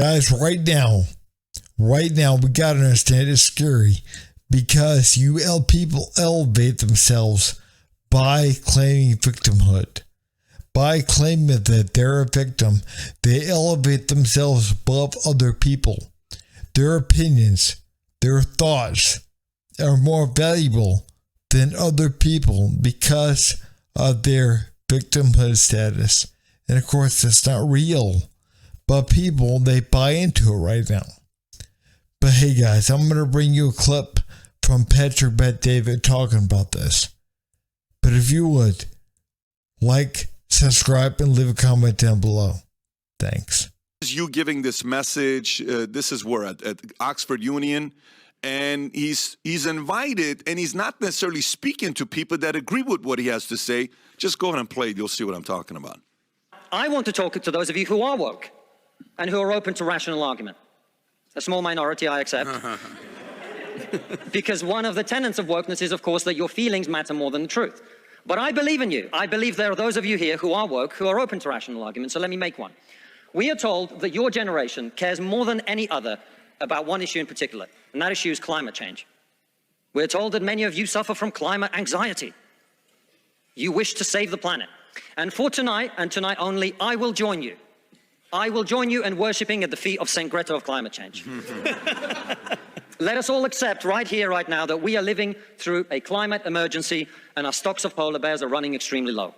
Guys, right now, we got to understand it's scary because people elevate themselves by claiming victimhood. By claiming that they're a victim, they elevate themselves above other people. Their opinions, their thoughts are more valuable than other people because of their victimhood status. And of course, that's not real. But people, they buy into it right now. But hey guys, I'm going to bring you a clip from Patrick Bet-David talking about this. But if you would, like, subscribe, and leave a comment down below. Thanks. You giving this message, this is where at Oxford Union, and he's invited, and he's not necessarily speaking to people that agree with what he has to say. Just go ahead and play it. You'll see what I'm talking about. I want to talk to those of you who are woke and who are open to rational argument. A small minority, I accept. Because one of the tenets of wokeness is, of course, that your feelings matter more than the truth. But I believe in you. I believe there are those of you here who are woke, who are open to rational argument. So let me make one. We are told that your generation cares more than any other about one issue in particular, and that issue is climate change. We're told that many of you suffer from climate anxiety. You wish to save the planet. And for tonight, and tonight only, I will join you. I will join you in worshipping at the feet of Saint Greta of climate change. Let us all accept right here, right now, that we are living through a climate emergency and our stocks of polar bears are running extremely low.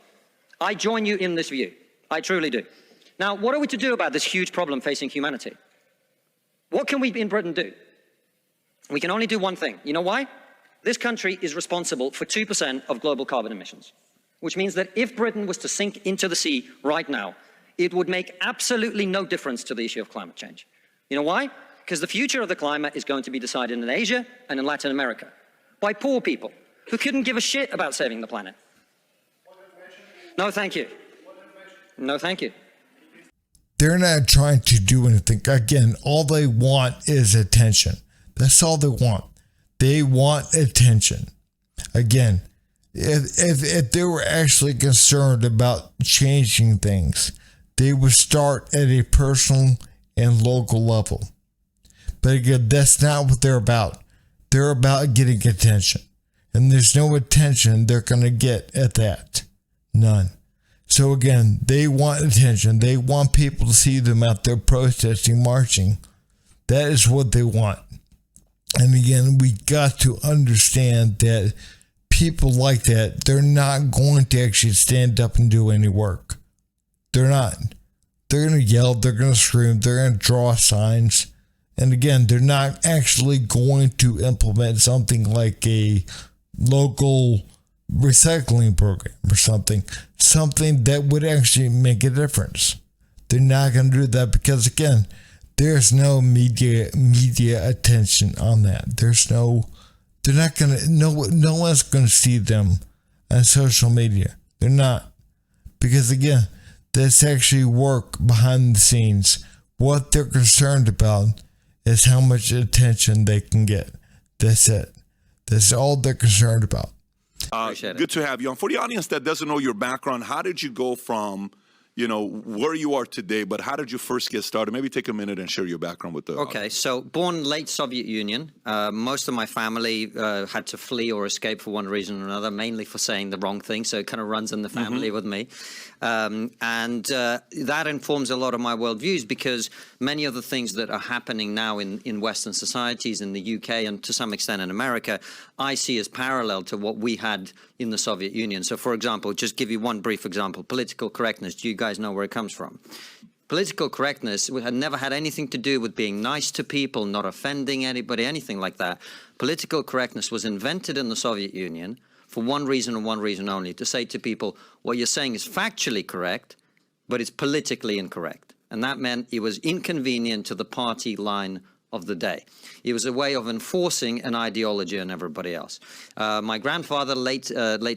I join you in this view. I truly do. Now, what are we to do about this huge problem facing humanity? What can we in Britain do? We can only do one thing. You know why? This country is responsible for 2% of global carbon emissions, which means that if Britain was to sink into the sea right now, it would make absolutely no difference to the issue of climate change. You know why? Because the future of the climate is going to be decided in Asia and in Latin America by poor people who couldn't give a shit about saving the planet. No, thank you. No, thank you. They're not trying to do anything. Again, all they want is attention. That's all they want. They want attention. Again, if they were actually concerned about changing things, they would start at a personal and local level. But again, that's not what they're about. They're about getting attention. And there's no attention they're going to get at that. None. So again, they want attention. They want people to see them out there protesting, marching. That is what they want. And again, we got to understand that people like that, they're not going to actually stand up and do any work. They're not. They're going to yell, they're going to scream, they're going to draw signs. And again, they're not actually going to implement something like a local recycling program or something that would actually make a difference. They're not going to do that because, again, there's no media attention on that. They're not going to, no one's going to see them on social media. They're not. Because, again, that's actually work behind the scenes. What they're concerned about is how much attention they can get. That's it. That's all they're concerned about. Good to have you on. For the audience that doesn't know your background, how did you go from, where you are today, but how did you first get started? Maybe take a minute and share your background with the audience. So born late Soviet Union. Most of my family had to flee or escape for one reason or another, mainly for saying the wrong thing. So it kind of runs in the family with me. And that informs a lot of my worldviews because many of the things that are happening now in Western societies, in the UK, and to some extent in America, I see as parallel to what we had in the Soviet Union. So, for example, just give you one brief example, political correctness. Do you guys know where it comes from? Political correctness had never had anything to do with being nice to people, not offending anybody, anything like that. Political correctness was invented in the Soviet Union for one reason and one reason only, to say to people, what you're saying is factually correct, but it's politically incorrect. And that meant it was inconvenient to the party line of the day. It was a way of enforcing an ideology on everybody else. My grandfather, late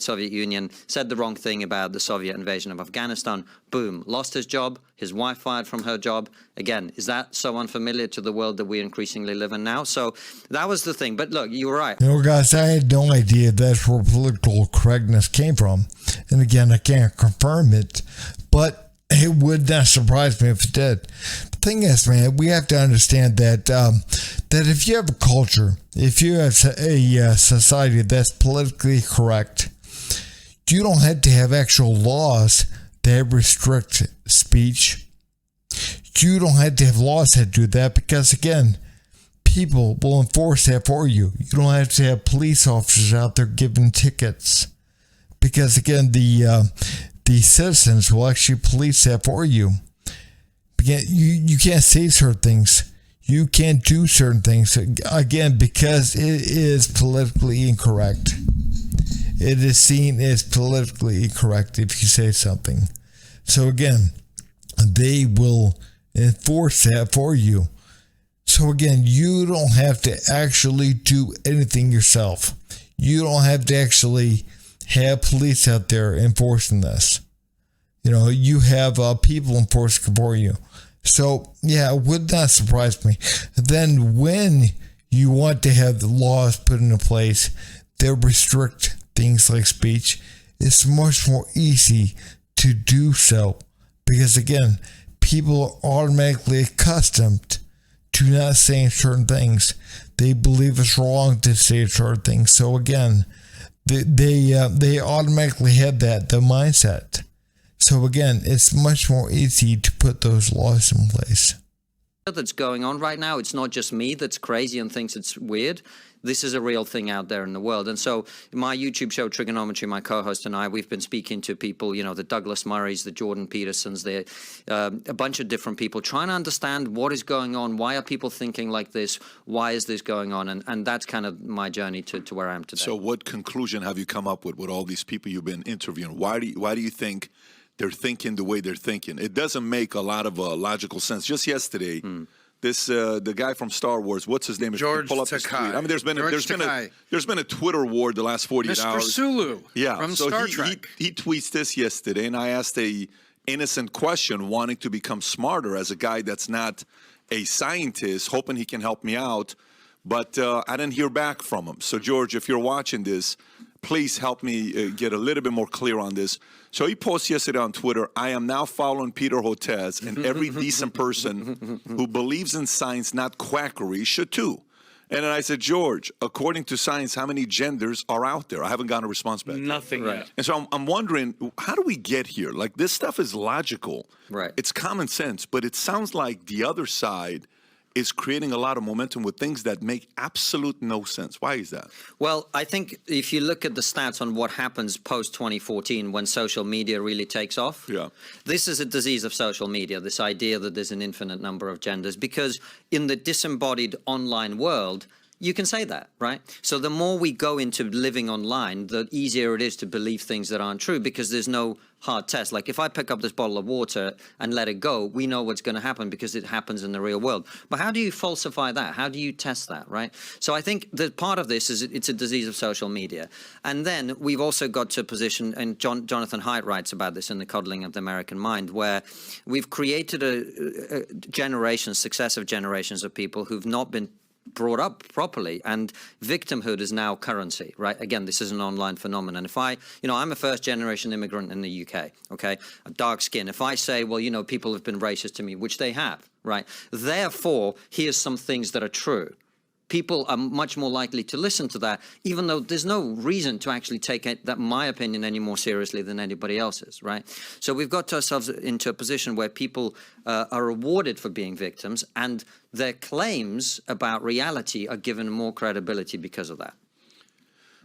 Soviet Union, said the wrong thing about the Soviet invasion of Afghanistan. Boom, lost his job, his wife fired from her job. Again, is that so unfamiliar to the world that we increasingly live in now? So that was the thing. But look, you were right. Guys, I had no idea that's where political correctness came from. And again, I can't confirm it, but it would not surprise me if it did. But thing is, man, we have to understand that that if you have a culture, if you have a society that's politically correct, you don't have to have actual laws that restrict speech. You don't have to have laws that do that because, again, people will enforce that for you. You don't have to have police officers out there giving tickets because, again, the citizens will actually police that for you. You can't say certain things. You can't do certain things, again, because it is politically incorrect. It is seen as politically incorrect if you say something. So again, they will enforce that for you. So again, you don't have to actually do anything yourself. You don't have to actually have police out there enforcing this. You have people enforcing for you. So yeah, it would not surprise me. Then when you want to have the laws put into place that restrict things like speech, it's much more easy to do so because, again, people are automatically accustomed to not saying certain things. They believe it's wrong to say certain things. So again, they automatically have the mindset. So again, it's much more easy to put those laws in place. That's going on right now. It's not just me that's crazy and thinks it's weird. This is a real thing out there in the world. And so my YouTube show, Trigonometry, my co-host and I, we've been speaking to people, the Douglas Murrays, the Jordan Petersons, a bunch of different people, trying to understand what is going on. Why are people thinking like this? Why is this going on? And that's kind of my journey to where I am today. So what conclusion have you come up with all these people you've been interviewing? Why do you think they're thinking the way they're thinking? It doesn't make a lot of logical sense. Just yesterday, the guy from Star Wars, what's his name? George pull up his Takei. tweet. I mean, there's been a Twitter war the last 48 Mr. hours. Sulu from so Star Trek. He tweets this yesterday, and I asked a innocent question, wanting to become smarter as a guy that's not a scientist, hoping he can help me out. But I didn't hear back from him. So, George, if you're watching this, please help me get a little bit more clear on this. So he posted yesterday on Twitter, I am now following Peter Hotez, and every decent person who believes in science, not quackery, should too. And then I said, George, according to science, how many genders are out there? I haven't gotten a response back. Nothing yet. And so I'm wondering, how do we get here? Like, this stuff is logical. Right. It's common sense, but it sounds like the other side is creating a lot of momentum with things that make absolute no sense. Why is that? Well, I think if you look at the stats on what happens post-2014 when social media really takes off, this is a disease of social media, this idea that there's an infinite number of genders, because in the disembodied online world, you can say that, right? So the more we go into living online, the easier it is to believe things that aren't true because there's no hard test. Like if I pick up this bottle of water and let it go, we know what's going to happen because it happens in the real world. But how do you falsify that? How do you test that, right? So I think that part of this is it's a disease of social media. And then we've also got to a position, and Jonathan Haidt writes about this in The Coddling of the American Mind, where we've created a generations, successive generations of people who've not been brought up properly, and victimhood is now currency, right? Again, this is an online phenomenon. If I'm a first generation immigrant in the UK, okay, a dark skin. If I say, well, people have been racist to me, which they have, right? Therefore, here's some things that are true. People are much more likely to listen to that, even though there's no reason to actually take my opinion any more seriously than anybody else's, right? So we've got ourselves into a position where people are rewarded for being victims, and their claims about reality are given more credibility because of that.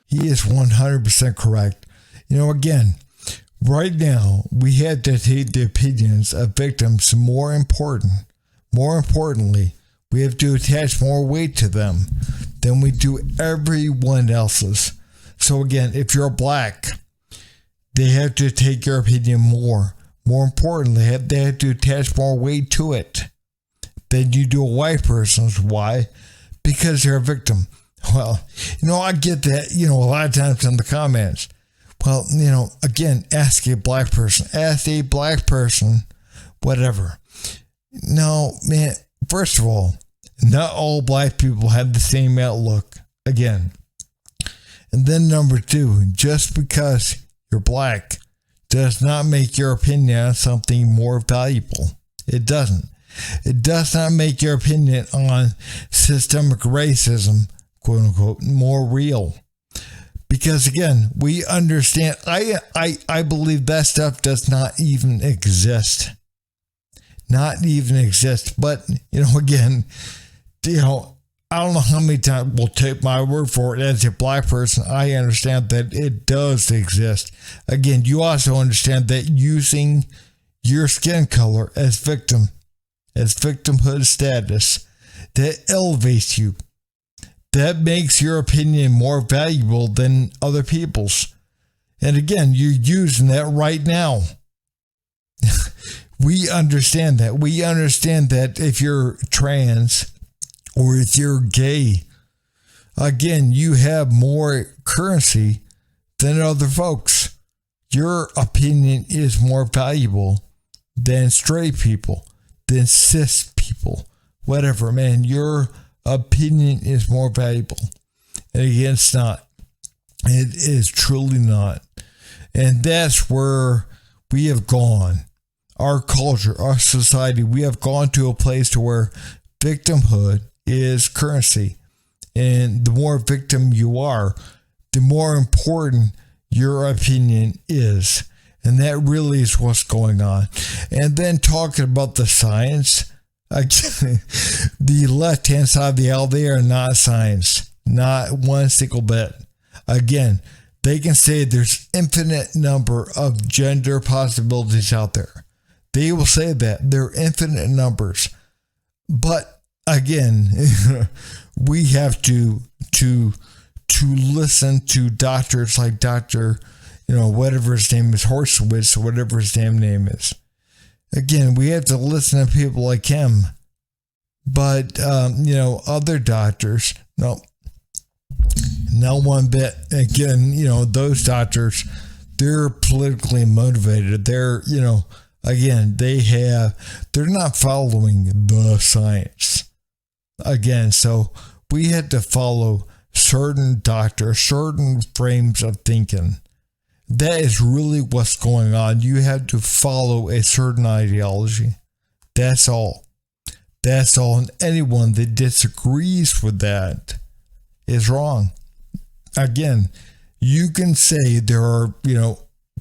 He is 100% correct. Again, right now, we have to take the opinions of victims more importantly, we have to attach more weight to them than we do everyone else's. So again, if you're black, they have to take your opinion more. More importantly, they have to attach more weight to it than you do a white person's. Why? Because they're a victim. Well, I get that, a lot of times in the comments. Well, again, ask a black person, whatever. No, man, first of all, not all black people have the same outlook, again. And then number two, just because you're black does not make your opinion on something more valuable. It doesn't. It does not make your opinion on systemic racism, quote unquote, more real. Because again, we understand, I believe that stuff does not even exist. Not even exist. But, again, I don't know how many times we'll take my word for it. As a black person, I understand that it does exist. Again, you also understand that using your skin color as victimhood status, that elevates you. That makes your opinion more valuable than other people's. And again, you're using that right now. We understand that. We understand that if you're trans or if you're gay, again, you have more currency than other folks. Your opinion is more valuable than straight people, than cis people, whatever, man. Your opinion is more valuable. And again, it's not. It is truly not. And that's where we have gone. Our culture, our society, we have gone to a place to where victimhood is currency. And the more victim you are, the more important your opinion is. And that really is what's going on. And then talking about the science, the left-hand side of the aisle, they are not science. Not one single bit. Again, they can say there's infinite number of gender possibilities out there. They will say that. There are infinite numbers. But again, we have to listen to doctors like Dr. Whatever his name is, Horsewitz, or whatever his damn name is. Again, we have to listen to people like him. But, other doctors, no, not one bit. Again, those doctors, they're politically motivated. They're, again, they're not following the science. Again, so we had to follow certain doctors, certain frames of thinking. That is really what's going on. You have to follow a certain ideology. That's all. That's all. And anyone that disagrees with that is wrong. Again, you can say there are,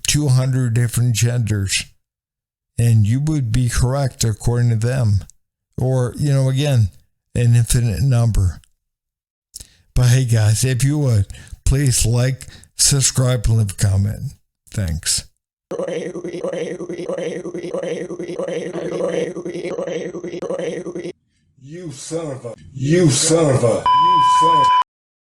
200 different genders, and you would be correct according to them. Or, again, an infinite number. But hey, guys, if you would, please like, subscribe, and leave a comment. Thanks. You son of a